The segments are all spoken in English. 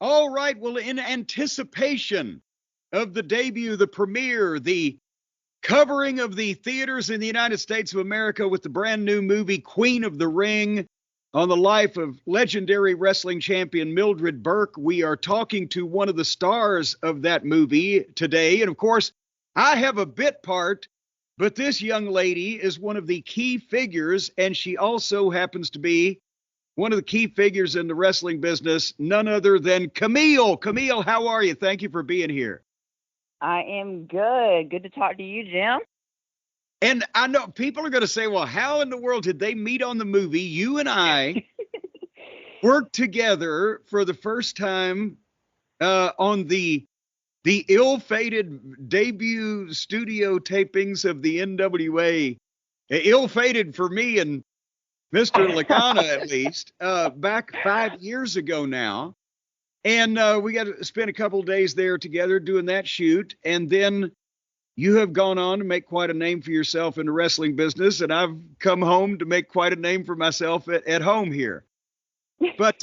All right. Well, in anticipation of the debut, the premiere, the covering of the theaters in the United States of America with the brand new movie Queen of the Ring on the life of legendary wrestling champion Mildred Burke, we are talking to one of the stars of that movie today. And of course, I have a bit part, but this young lady is one of the key figures, and she also happens to be one of the key figures in the wrestling business, none other than Kamille. Kamille, how are you? Thank you for being here. I am good. Good to talk to you, Jim. And I know people are going to say, well, how in the world did they meet on the movie? You and I worked together for the first time on the ill-fated debut studio tapings of the NWA. Ill-fated for me and Mr. Lagana, at least, back 5 years ago now. And we got to spend a couple days there together doing that shoot. And then you have gone on to make quite a name for yourself in the wrestling business. And I've come home to make quite a name for myself at home here. But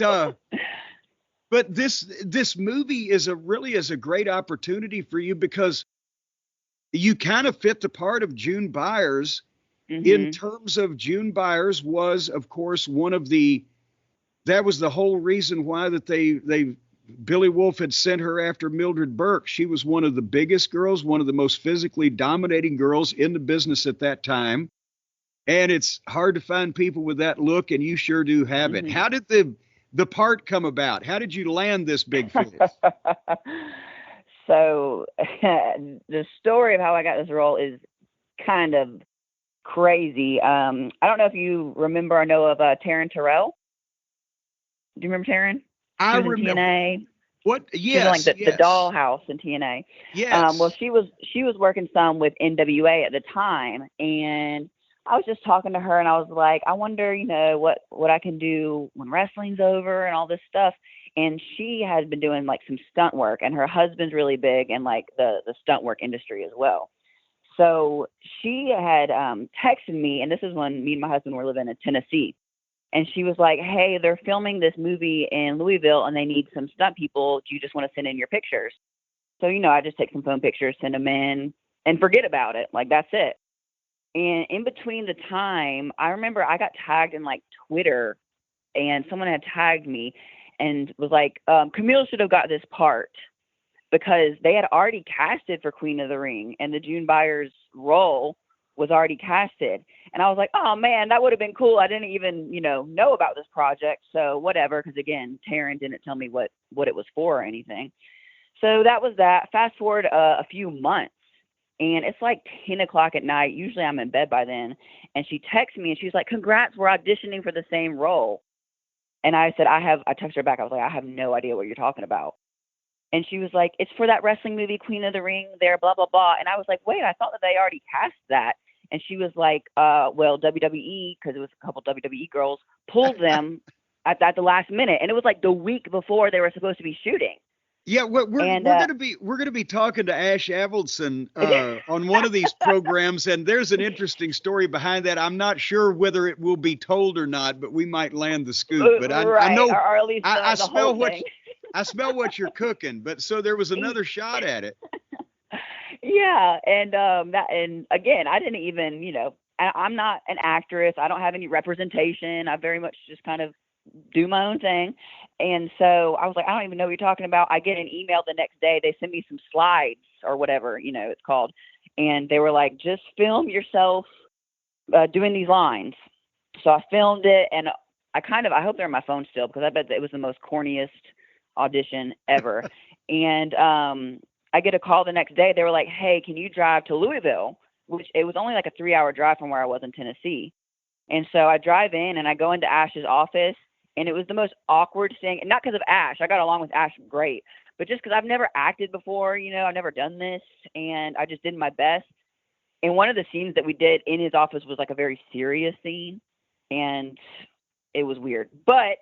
this movie is a great opportunity for you because you kind of fit the part of June Byers in terms of June Byers was, of course, that was the whole reason why that they Billy Wolf had sent her after Mildred Burke. She was one of the biggest girls, one of the most physically dominating girls in the business at that time. And it's hard to find people with that look, and you sure do have it. How did the part come about? How did you land this big fish? So the story of how I got this role is kind of crazy. I don't know if you remember or know of Taryn Terrell. Do you remember Taryn? I remember. TNA. What? Yes. She was like the dollhouse in TNA. Yes. Well, she was working some with NWA at the time, and I was just talking to her, and I was like, I wonder, what I can do when wrestling's over and all this stuff. And she had been doing like some stunt work, and her husband's really big in like the stunt work industry as well. So she had texted me, and this is when me and my husband were living in Tennessee. And she was like, hey, they're filming this movie in Louisville, and they need some stunt people. Do you just want to send in your pictures? So, I just take some phone pictures, send them in, and forget about it. Like, that's it. And in between the time, I remember I got tagged in, like, Twitter, and someone had tagged me and was like, Kamille should have got this part, because they had already casted for Queen of the Ring, and the June Byers role was already casted. And I was like, oh man, that would have been cool. I didn't even, know about this project. So whatever. Cause again, Taryn didn't tell me what it was for or anything. So that was that. Fast forward a few months, and it's like 10 o'clock at night. Usually I'm in bed by then. And she texts me and she's like, congrats, we're auditioning for the same role. And I said, I texted her back. I was like, I have no idea what you're talking about. And she was like, it's for that wrestling movie, Queen of the Ring, there, blah, blah, blah. And I was like, wait, I thought that they already cast that. And she was like, well, WWE, because it was a couple WWE girls, pulled them at the last minute. And it was like the week before they were supposed to be shooting. Yeah, we're gonna be talking to Ash Avildsen on one of these programs, and there's an interesting story behind that. I'm not sure whether it will be told or not, but we might land the scoop. But I know, or at least I the smell whole what thing. I smell what you're cooking. But so there was another shot at it. Yeah, and again, I didn't even, I'm not an actress. I don't have any representation. I very much just kind of do my own thing. And so I was like, I don't even know what you're talking about. I get an email the next day. They send me some slides or whatever, it's called. And they were like, just film yourself doing these lines. So I filmed it, and I hope they're on my phone still, because I bet it was the most corniest audition ever. And I get a call the next day. They were like, hey, can you drive to Louisville? Which it was only like a 3-hour drive from where I was in Tennessee. And so I drive in, and I go into Ash's office, and it was the most awkward thing. And not because of Ash. I got along with Ash great. But just because I've never acted before, I've never done this. And I just did my best. And one of the scenes that we did in his office was like a very serious scene. And it was weird. But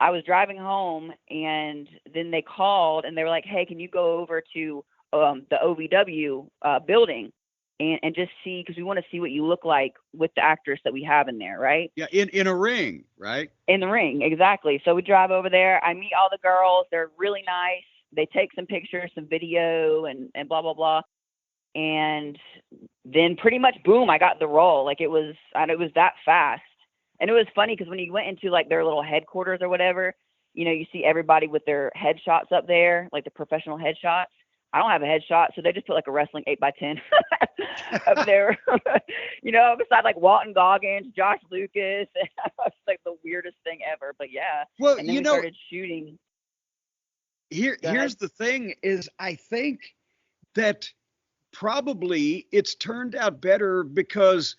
I was driving home, and then they called, and they were like, hey, can you go over to the OVW building? and just see, because we want to see what you look like with the actress that we have in there, right? Yeah, in a ring, right? In the ring, exactly. So we drive over there. I meet all the girls. They're really nice. They take some pictures, some video, and blah, blah, blah. And then pretty much, boom, I got the role. Like, it was that fast. And it was funny because when you went into, like, their little headquarters or whatever, you know, you see everybody with their headshots up there, like the professional headshots. I don't have a headshot, so they just put like a wrestling 8x10 up there, you know, beside like Walton Goggins, Josh Lucas. It's like the weirdest thing ever, but yeah. Well, and then we started shooting. Here's the thing is, I think that probably it's turned out better because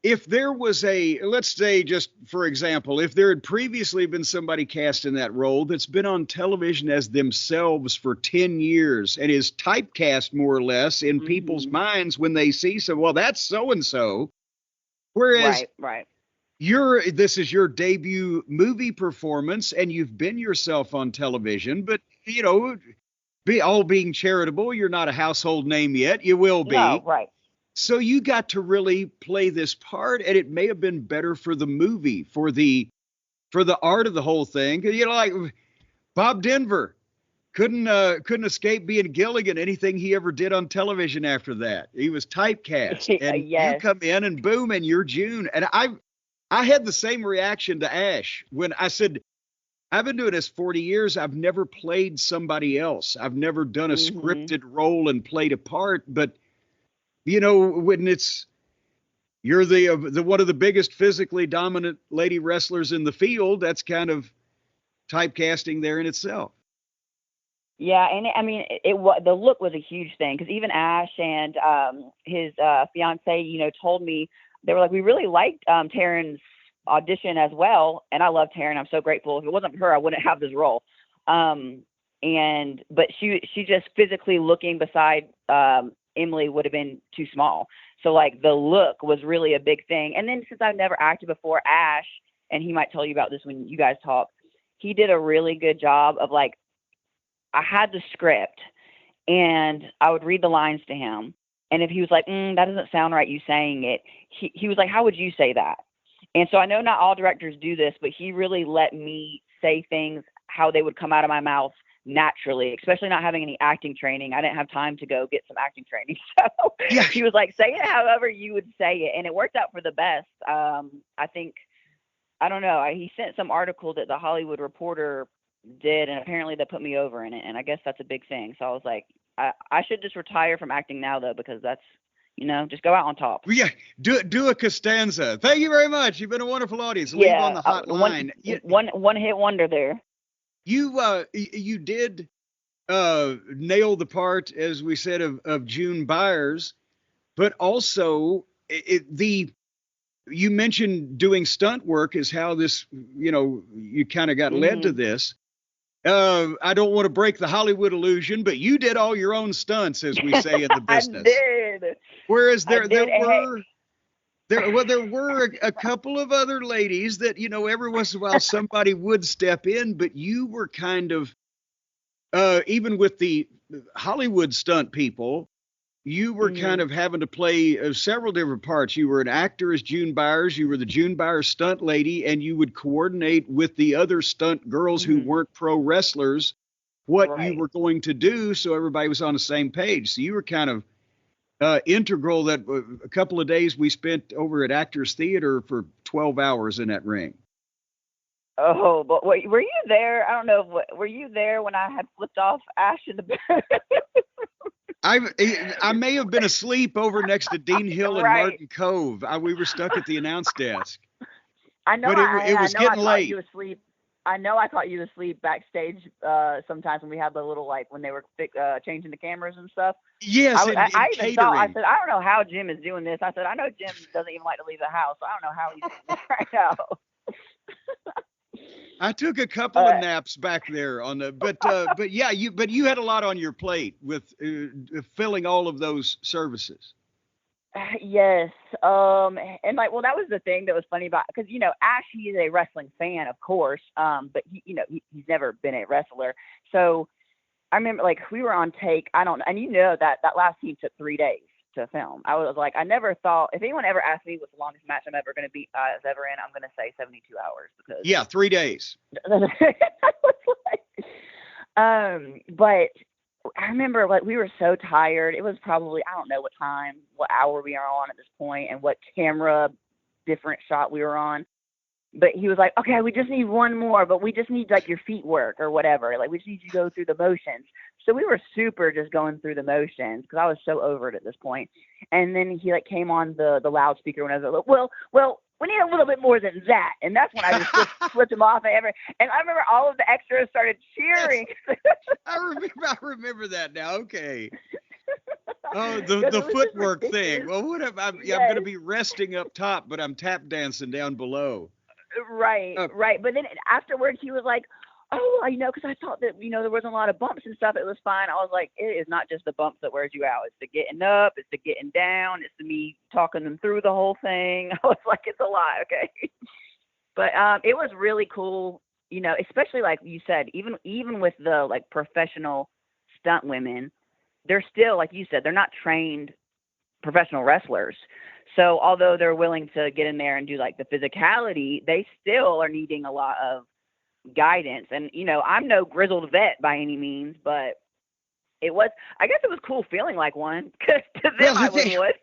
if there was let's say, just for example, if there had previously been somebody cast in that role that's been on television as themselves for 10 years and is typecast more or less in people's minds when they see well, that's so-and-so. Whereas right. This is your debut movie performance and you've been yourself on television, but you know, all being charitable, you're not a household name yet. You will be. No, right. So you got to really play this part, and it may have been better for the movie, for the art of the whole thing. You know, like Bob Denver couldn't escape being Gilligan. Anything he ever did on television after that, he was typecast. And yes. You come in and boom, and you're June. And I had the same reaction to Ash when I said, I've been doing this 40 years. I've never played somebody else. I've never done a scripted role and played a part, but you know, when you're the one of the biggest physically dominant lady wrestlers in the field, that's kind of typecasting there in itself. Yeah, and I mean, the look was a huge thing because even Ash and his fiance, you know, told me, they were like, we really liked Taryn's audition as well, and I love Taryn. I'm so grateful. If it wasn't for her, I wouldn't have this role. But she just physically looking beside Emily would have been too small. So like the look was really a big thing. And then since I've never acted before, Ash, and he might tell you about this when you guys talk, he did a really good job of like, I had the script and I would read the lines to him. And if he was like, that doesn't sound right, you saying it, he was like, how would you say that? And so I know not all directors do this, but he really let me say things how they would come out of my mouth naturally, especially not having any acting training. I didn't have time to go get some acting training. So yeah. He was like, say it however you would say it. And it worked out for the best. I think, I don't know. He sent some article that the Hollywood Reporter did, and apparently they put me over in it. And I guess that's a big thing. So I was like, I should just retire from acting now though, because that's, you know, just go out on top. Yeah. Do a Costanza. Thank you very much. You've been a wonderful audience. Leave on the hot line. One hit wonder there. You did nail the part, as we said, of June Byers, but also you mentioned doing stunt work is how this, you know, you kind of got led to this. I don't want to break the Hollywood illusion, but you did all your own stunts, as we say in the business. I did. Whereas there were a couple of other ladies that, you know, every once in a while somebody would step in, but you were kind of, even with the Hollywood stunt people, you were kind of having to play several different parts. You were an actor as June Byers. You were the June Byers stunt lady, and you would coordinate with the other stunt girls who weren't pro wrestlers what you were going to do, so everybody was on the same page. So you were kind of integral. That a couple of days we spent over at Actors Theater for 12 hours in that ring. Oh, but were you there? I don't know. Were you there when I had flipped off Ash in the bed? I may have been asleep over next to Dean Hill and Martin Cove. We were stuck at the announce desk. I know. But it was getting late. You asleep. I know I caught you asleep backstage sometimes when we had the little, like, when they were changing the cameras and stuff. Yes, I even thought, I said, I don't know how Jim is doing this. I said, I know Jim doesn't even like to leave the house. So I don't know how he's doing this right now. I took a couple of naps back there on the, but yeah, you had a lot on your plate with filling all of those services. Yes. And like, well, that was the thing that was funny about, because, you know, Ash, he is a wrestling fan, of course. But he, you know, he's never been a wrestler. So I remember, like, we were on take, and you know that last scene took 3 days. to film. I was like, I never thought, if anyone ever asked me what the longest match I'm ever going to be ever in, I'm going to say 72 hours because yeah, 3 days. But I remember like we were so tired. It was probably, I don't know what hour we are on at this point and what camera different shot we were on. But he was like, okay, we just need one more, but we just need like your feet work or whatever. Like we just need you to go through the motions. So we were super just going through the motions because I was so over it at this point. And then he like came on the loudspeaker when I was like, well, we need a little bit more than that. And that's when I just flipped him off. And I remember all of the extras started cheering. I remember that now. Okay. Oh, the footwork thing. Well, what if I'm going to be resting up top, but I'm tap dancing down below. Right. But then afterwards, he was like, oh, because I thought that, there wasn't a lot of bumps and stuff. It was fine. I was like, it is not just the bumps that wears you out. It's the getting up. It's the getting down. It's the me talking them through the whole thing. I was like, it's a lot. Okay. But it was really cool, especially like you said, even with the like professional stunt women, they're still, like you said, they're not trained professional wrestlers. So although they're willing to get in there and do like the physicality, they still are needing a lot of guidance. And, I'm no grizzled vet by any means, but I guess it was cool feeling like one because to them I would.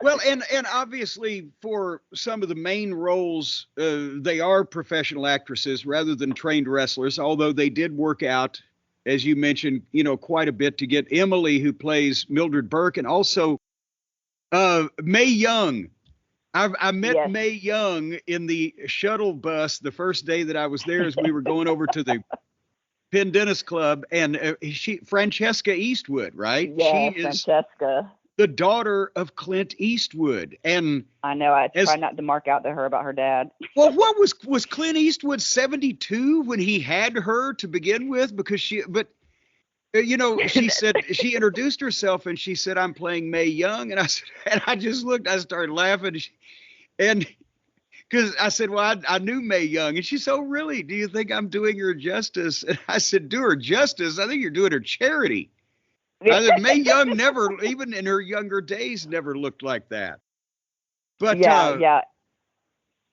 Well, and obviously for some of the main roles, they are professional actresses rather than trained wrestlers, although they did work out, as you mentioned, quite a bit to get Emily, who plays Mildred Burke, and also Mae Young. I met Mae Young in the shuttle bus the first day that I was there as we were going over to the Penn Dennis Club, and Francesca Eastwood, right? Yeah, she is Francesca, the daughter of Clint Eastwood. And I know I try not to mark out to her about her dad. Well, what was Clint Eastwood 72 when he had her to begin with? Because she said she introduced herself and she said, I'm playing Mae Young. And I just looked, I started laughing. And because I said, well, I knew Mae Young. And she said, oh, really? Do you think I'm doing her justice? And I said, do her justice? I think you're doing her charity. Mae Young never, even in her younger days, never looked like that. But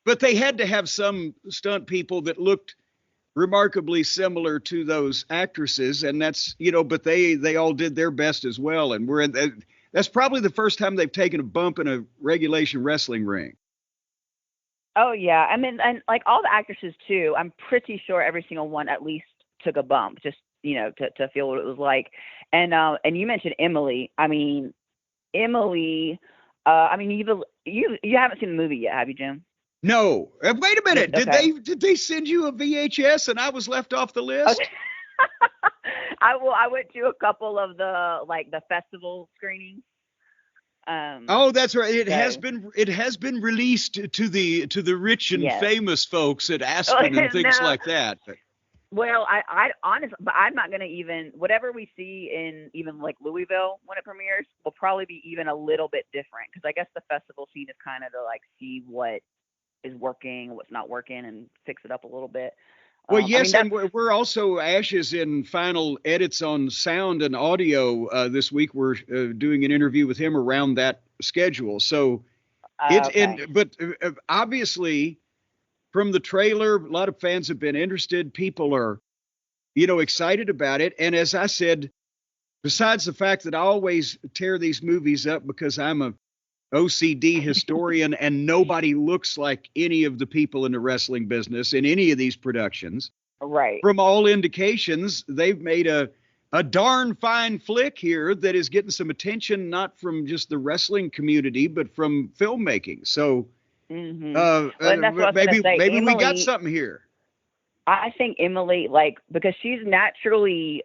But they had to have some stunt people that looked remarkably similar to those actresses, and that's but they all did their best as well. And that's probably the first time they've taken a bump in a regulation wrestling ring. Oh yeah, I mean, and like all the actresses too. I'm pretty sure every single one at least took a bump, just to feel what it was like. And you mentioned Emily. I mean, Emily. You haven't seen the movie yet, have you, Jim? No. Wait a minute. Okay. Did they send you a VHS and I was left off the list? Okay. I went to a couple of the festival screenings. Oh, that's right. It has been released to the rich and famous folks at Aspen and things like that. Well, I honestly, but I'm not going to even, whatever we see in even like Louisville when it premieres will probably be even a little bit different. Cause I guess the festival scene is kind of to like see what is working, what's not working and fix it up a little bit. Well, yes. And we're also, Ash is in final edits on sound and audio this week. We're doing an interview with him around that schedule. So but obviously, from the trailer, a lot of fans have been interested. People are, excited about it. And as I said, besides the fact that I always tear these movies up because I'm a OCD historian and nobody looks like any of the people in the wrestling business in any of these productions. Right. From all indications, they've made a darn fine flick here that is getting some attention, not from just the wrestling community, but from filmmaking. So, maybe Emily, we got something here. I think Emily, because she's naturally,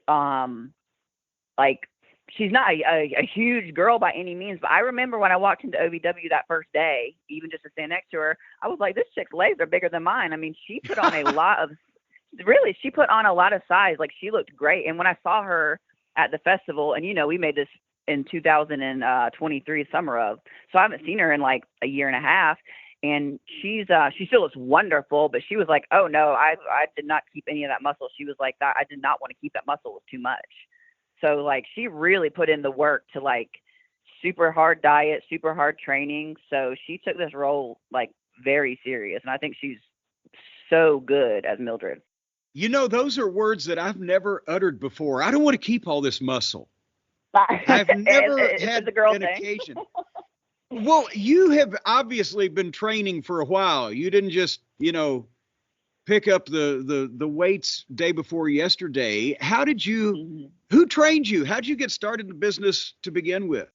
she's not a huge girl by any means, but I remember when I walked into OVW that first day, even just to stand next to her, I was like, this chick's legs are bigger than mine. I mean, she put on she put on a lot of size. Like, she looked great. And when I saw her at the festival, and we made this in 2023 summer of, so I haven't seen her in like a year and a half. And she still looks wonderful, but she was like, oh no, I did not keep any of that muscle. She was like, I did not want to keep that muscle. It was too much. So like, she really put in the work to like super hard diet, super hard training. So she took this role like very serious. And I think she's so good as Mildred. You know, those are words that I've never uttered before. I don't want to keep all this muscle. I've never had a girl an thing. occasion. Well, you have obviously been training for a while. You didn't just, pick up the weights day before yesterday. How did you, who trained you? How did you get started in the business to begin with?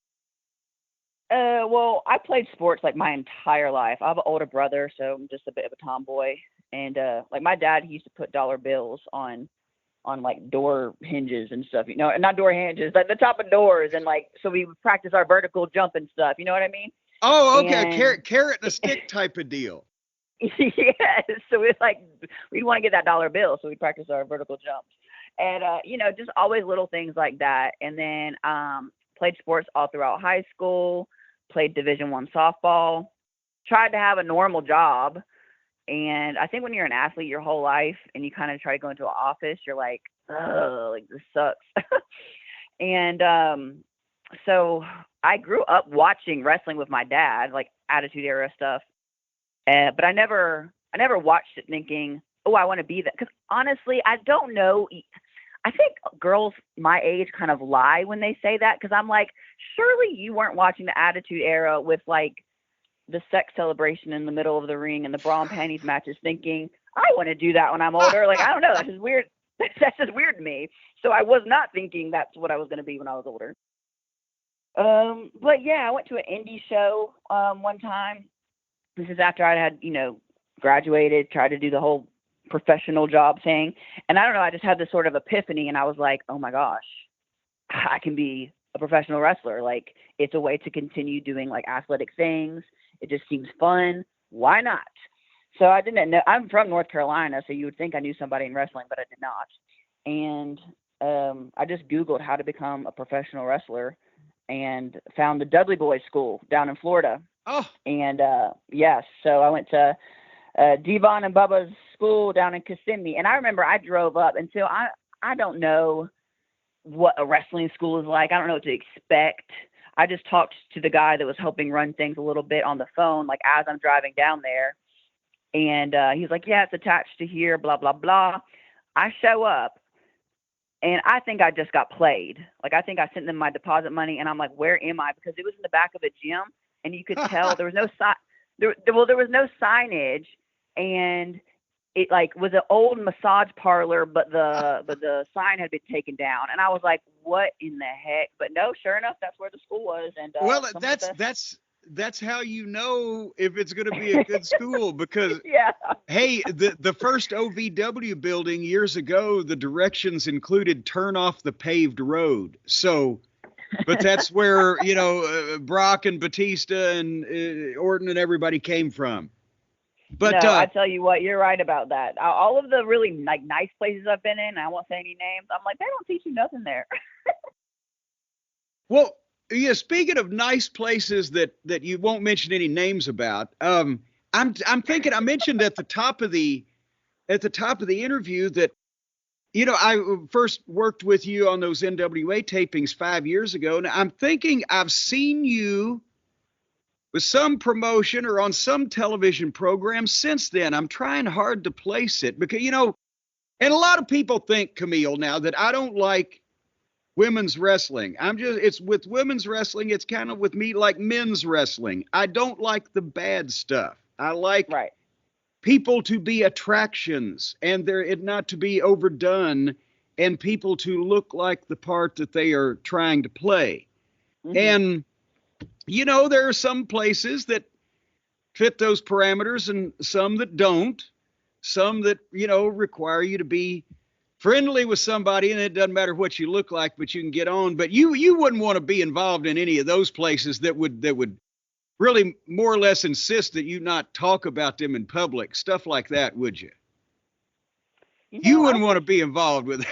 Well, I played sports like my entire life. I have an older brother, so I'm just a bit of a tomboy. And like my dad, he used to put dollar bills on like door hinges and stuff, not door hinges, like the top of doors. And like, so we would practice our vertical jump and stuff. You know what I mean? Oh, okay. And carrot and a stick type of deal. Yes. So we'd want to get that dollar bill. So we practice our vertical jumps and, just always little things like that. And then, played sports all throughout high school, played Division I softball, tried to have a normal job. And I think when you're an athlete your whole life and you kind of try to go into an office, you're like, oh, like this sucks. And so I grew up watching wrestling with my dad, like Attitude Era stuff. But I never watched it thinking, oh, I want to be that. Because honestly, I don't know. I think girls my age kind of lie when they say that. Because I'm like, surely you weren't watching the Attitude Era with like the sex celebration in the middle of the ring and the bra and panties matches thinking, I want to do that when I'm older. Like, I don't know. That's just weird. That's just weird to me. So I was not thinking that's what I was going to be when I was older. But yeah, I went to an indie show one time. This is after I had, graduated, tried to do the whole professional job thing. And I don't know, I just had this sort of epiphany and I was like, oh my gosh, I can be a professional wrestler. Like, it's a way to continue doing like athletic things. It just seems fun. Why not? So I didn't know. I'm from North Carolina, so you would think I knew somebody in wrestling, but I did not. And I just Googled how to become a professional wrestler and found the Dudley Boys School down in Florida. Oh. And yes, so I went to Devon and Bubba's school down in Kissimmee. And I remember I drove up, and so I don't know what a wrestling school is like. I don't know what to expect. I just talked to the guy that was helping run things a little bit on the phone, like as I'm driving down there. And he's like, yeah, it's attached to here, blah, blah, blah. I show up and I think I just got played. Like, I think I sent them my deposit money and I'm like, where am I? Because it was in the back of a gym and you could tell there was no there was no signage, and it like was an old massage parlor, but the sign had been taken down, and I was like, what in the heck? But no, sure enough, that's where the school was. And well, that's how you know if it's going to be a good school, because yeah. Hey, the first OVW building years ago, the directions included turn off the paved road. So, but that's where Brock and Batista and Orton and everybody came from. But no, I tell you what, you're right about that. All of the really like nice places I've been in, I won't say any names, I'm like, they don't teach you nothing there. Well, yeah. Speaking of nice places that you won't mention any names about, I'm thinking I mentioned at the top of the interview that I first worked with you on those NWA tapings 5 years ago, and I'm thinking I've seen you with some promotion or on some television program since then. I'm trying hard to place it because, and a lot of people think, Kamille, now that I don't like women's wrestling. It's with women's wrestling, it's kind of with me like men's wrestling. I don't like the bad stuff. I like people to be attractions and it not to be overdone and people to look like the part that they are trying to play. Mm-hmm. And there are some places that fit those parameters and some that don't, some that, require you to be friendly with somebody and it doesn't matter what you look like, but you can get on. But you wouldn't want to be involved in any of those places that would really more or less insist that you not talk about them in public, stuff like that, would you? You wouldn't want to be involved with it.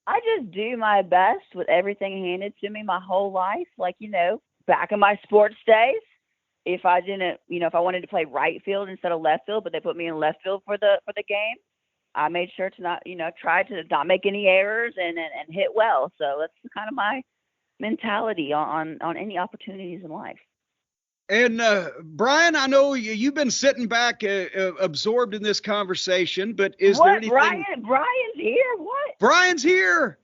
I just do my best with everything handed to me my whole life. Like, back in my sports days, if I didn't, if I wanted to play right field instead of left field, but they put me in left field for the game, I made sure to not, try to not make any errors and hit well. So that's kind of my mentality on any opportunities in life. And Brian, I know you've been sitting back, absorbed in this conversation, but is there anything? Brian's here. What? Brian's here.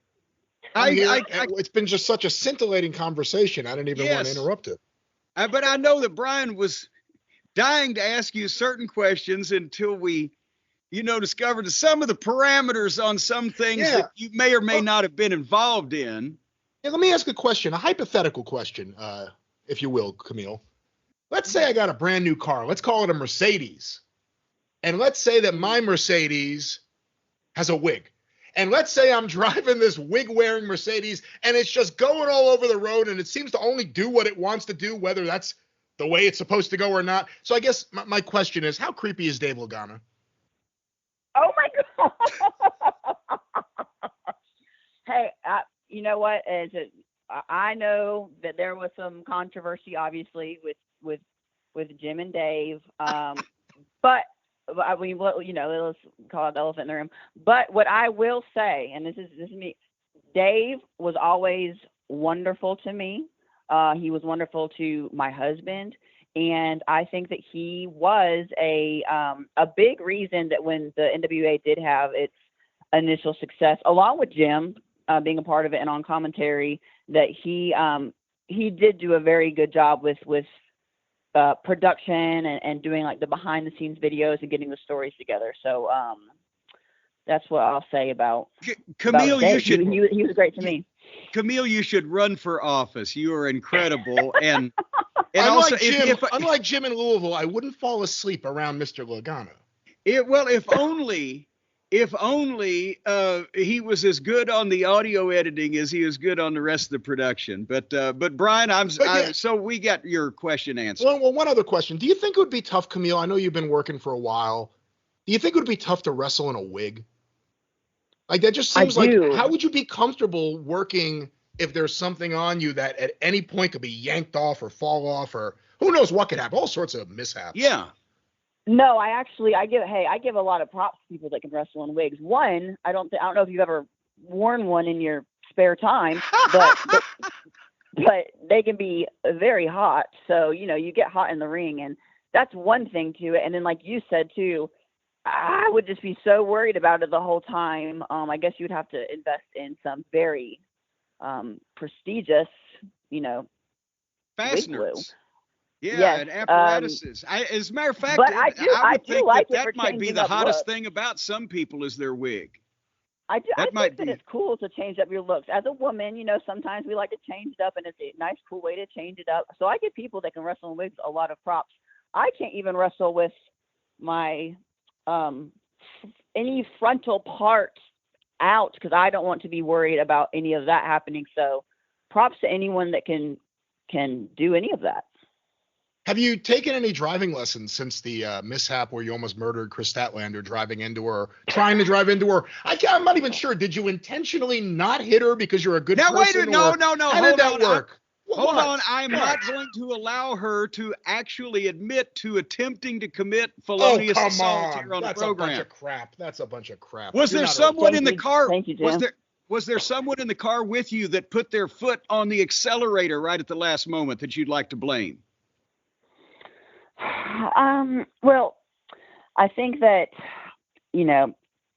It's been just such a scintillating conversation. I didn't even want to interrupt it. But I know that Brian was dying to ask you certain questions until we, discovered some of the parameters on some things that you may or may not have been involved in. Yeah, let me ask a question, a hypothetical question, if you will, Kamille. Let's say I got a brand new car. Let's call it a Mercedes. And let's say that my Mercedes has a wig. And let's say I'm driving this wig-wearing Mercedes, and it's just going all over the road, and it seems to only do what it wants to do, whether that's the way it's supposed to go or not. So I guess my question is, how creepy is Dave Lagana? Oh, my God. Hey, you know what? I know that there was some controversy, obviously, with Jim and Dave. But I mean, let's call it the elephant in the room. But what I will say, and this is me, Dave was always wonderful to me. He was wonderful to my husband, and I think that he was a big reason that when the NWA did have its initial success, along with Jim being a part of it and on commentary, that he did do a very good job with production and doing like the behind the scenes videos and getting the stories together. So that's what I'll say about Kamille. About you should. He was great to me. Kamille, you should run for office. You are incredible, and unlike also unlike Jim in Louisville, I wouldn't fall asleep around Mr. Lagana. If only he was as good on the audio editing as he was good on the rest of the production. But Brian, so we got your question answered. Well, one other question. Do you think it would be tough, Kamille? I know you've been working for a while. Do you think it would be tough to wrestle in a wig? Like, that just seems like, how would you be comfortable working if there's something on you that at any point could be yanked off or fall off, or who knows what could happen? All sorts of mishaps. Yeah. No, I give a lot of props to people that can wrestle in wigs. One, I don't know if you've ever worn one in your spare time, but they can be very hot. So, you get hot in the ring, and that's one thing to it. And then, like you said too, I would just be so worried about it the whole time. I guess you'd have to invest in some very prestigious, fasteners. Yeah, yes, and apparatuses. As a matter of fact, but I would think like that might be the hottest thing about some people is their wig. I think that it's cool to change up your looks. As a woman, sometimes we like to change it up, and it's a nice, cool way to change it up. So I give people that can wrestle in wigs a lot of props. I can't even wrestle with my any frontal part out because I don't want to be worried about any of that happening. So props to anyone that can do any of that. Have you taken any driving lessons since the mishap where you almost murdered Chris Statlander trying to drive into her? I'm not even sure. Did you intentionally not hit her because you're a good person? Wait, no. How did that work? Hold on. I'm not going to allow her to actually admit to attempting to commit felonious assault here on the program. That's a bunch of crap. Was there someone in the car? Thank you, Jim. Was there someone in the car with you that put their foot on the accelerator right at the last moment that you'd like to blame? Well, I think that,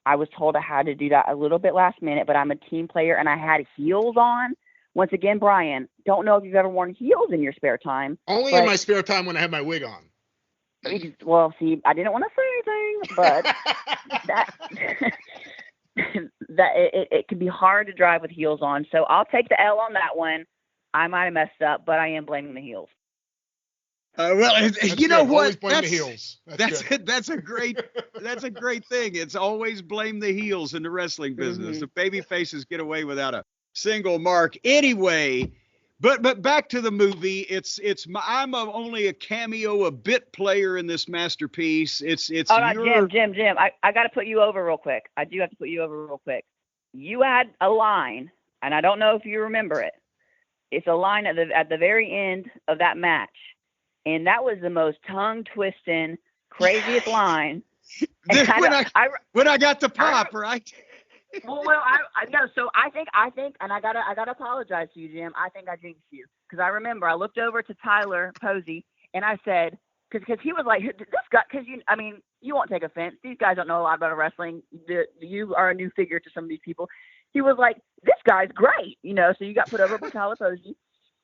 I was told I had to do that a little bit last minute, but I'm a team player and I had heels on. Once again, Brian, don't know if you've ever worn heels in your spare time. Only in my spare time when I have my wig on. Well, see, I didn't want to say anything, but it can be hard to drive with heels on. So I'll take the L on that one. I might have messed up, but I am blaming the heels. You know what? Blame the heels. That's a great thing. It's always blame the heels in the wrestling business. The baby faces get away without a single mark. Anyway, but back to the movie. I'm only a cameo, a bit player in this masterpiece. Jim. I got to put you over real quick. I do have to put you over real quick. You had a line, and I don't know if you remember it. It's a line at the very end of that match. And that was the most tongue-twisting, craziest line. When I got the pop, right? I know. So I think, and I gotta apologize to you, Jim. I think I jinxed you because I remember I looked over to Tyler Posey and I said, because he was like, this guy, because you won't take offense. These guys don't know a lot about wrestling. You are a new figure to some of these people. He was like, this guy's great, So you got put over by Tyler Posey,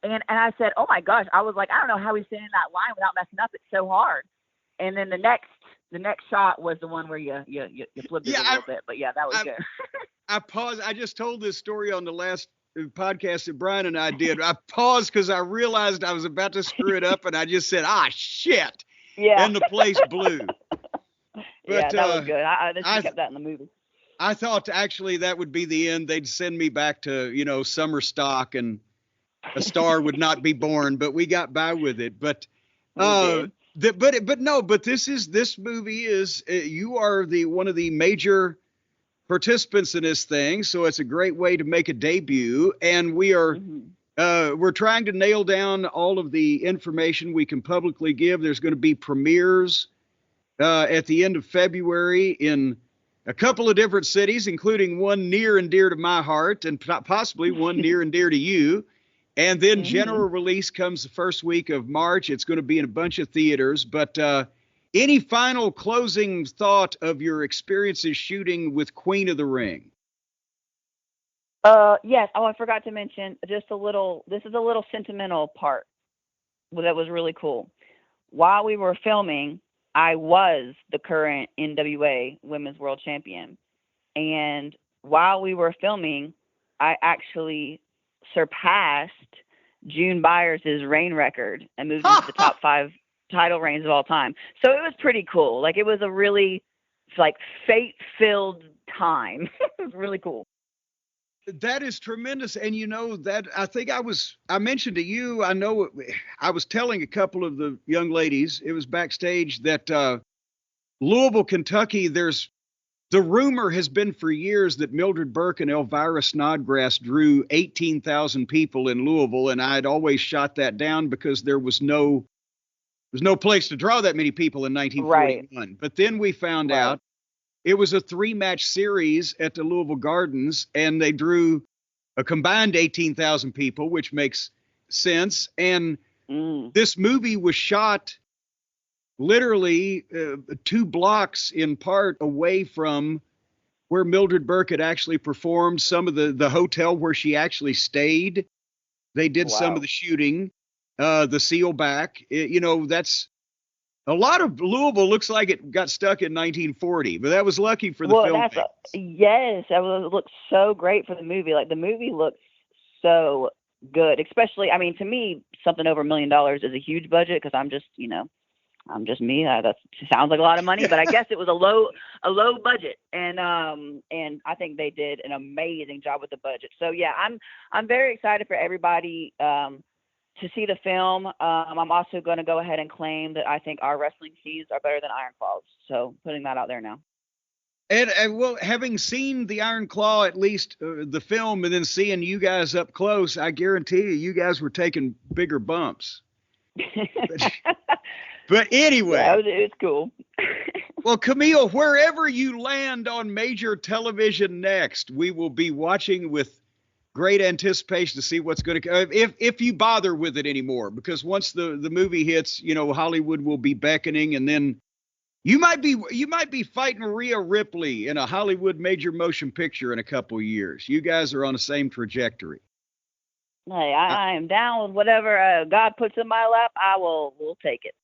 and I said, oh my gosh. I was like, I don't know how he's standing in that line without messing up. It's so hard. And then the next shot was the one where you flipped it a little bit. But yeah, that was good. I paused. I just told this story on the last podcast that Brian and I did. I paused because I realized I was about to screw it up, and I just said, shit. Yeah. And the place blew. But, yeah, that was good. I kept that in the movie. I thought actually that would be the end. They'd send me back to, summer stock and a star would not be born, but we got by with it. But, but this movie is, you are one of the major participants in this thing. So it's a great way to make a debut. And we are, we're trying to nail down all of the information we can publicly give. There's going to be premieres at the end of February in a couple of different cities, including one near and dear to my heart and possibly one near and dear to you. And then general release comes the first week of March. It's going to be in a bunch of theaters. But any final closing thought of your experiences shooting with Queen of the Ring? Yes. Oh, I forgot to mention this is a little sentimental part that was really cool. While we were filming, I was the current NWA Women's World Champion. And while we were filming, I actually surpassed June Byers' reign record and moved into the top 5 title reigns of all time. So it was pretty cool. Like, it was a really fate-filled time. It was really cool. That is tremendous. And that I think I mentioned to you, I know I was telling a couple of the young ladies, it was backstage, that Louisville, Kentucky, the rumor has been for years that Mildred Burke and Elvira Snodgrass drew 18,000 people in Louisville. And I had always shot that down because there was no place to draw that many people in 1941. Right. But then we found out it was a 3-match series at the Louisville Gardens, and they drew a combined 18,000 people, which makes sense. And this movie was shot literally 2 blocks in part away from where Mildred Burke had actually performed, some of the hotel where she actually stayed. They did some of the shooting, the seal back. That's a lot of Louisville looks like it got stuck in 1940, but that was lucky for the film. Yes, that looked so great for the movie. Like, the movie looks so good, especially, to me, something over $1 million is a huge budget because I'm just me. That sounds like a lot of money, but I guess it was a low budget, and I think they did an amazing job with the budget. So yeah, I'm very excited for everybody to see the film. I'm also going to go ahead and claim that I think our wrestling scenes are better than Iron Claw's. So putting that out there now. And well, having seen the Iron Claw, at least the film, and then seeing you guys up close, I guarantee you guys were taking bigger bumps. But anyway. Yeah, it's cool. Well, Kamille, wherever you land on major television next, we will be watching with great anticipation to see what's going to come, if you bother with it anymore, because once the movie hits, Hollywood will be beckoning, and then you might be fighting Rhea Ripley in a Hollywood major motion picture in a couple of years. You guys are on the same trajectory. Hey, I am down with whatever God puts in my lap. We'll take it.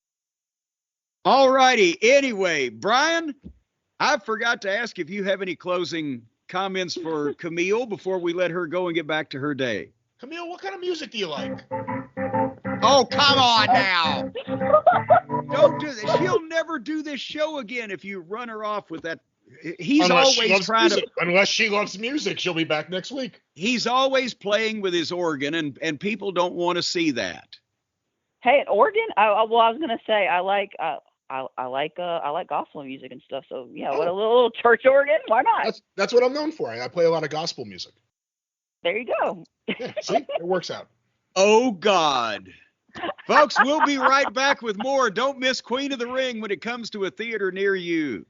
All righty. Anyway, Brian, I forgot to ask if you have any closing comments for Kamille before we let her go and get back to her day. Kamille, what kind of music do you like? Oh, come on now. Don't do this. She'll never do this show again if you run her off with that. Unless she loves music, she'll be back next week. He's always playing with his organ, and people don't want to see that. Hey, an organ? I was gonna say I like gospel music and stuff. So yeah, what a little church organ? Why not? That's what I'm known for. I play a lot of gospel music. There you go. Yeah, see, it works out. Oh God, folks, we'll be right back with more. Don't miss Queen of the Ring when it comes to a theater near you.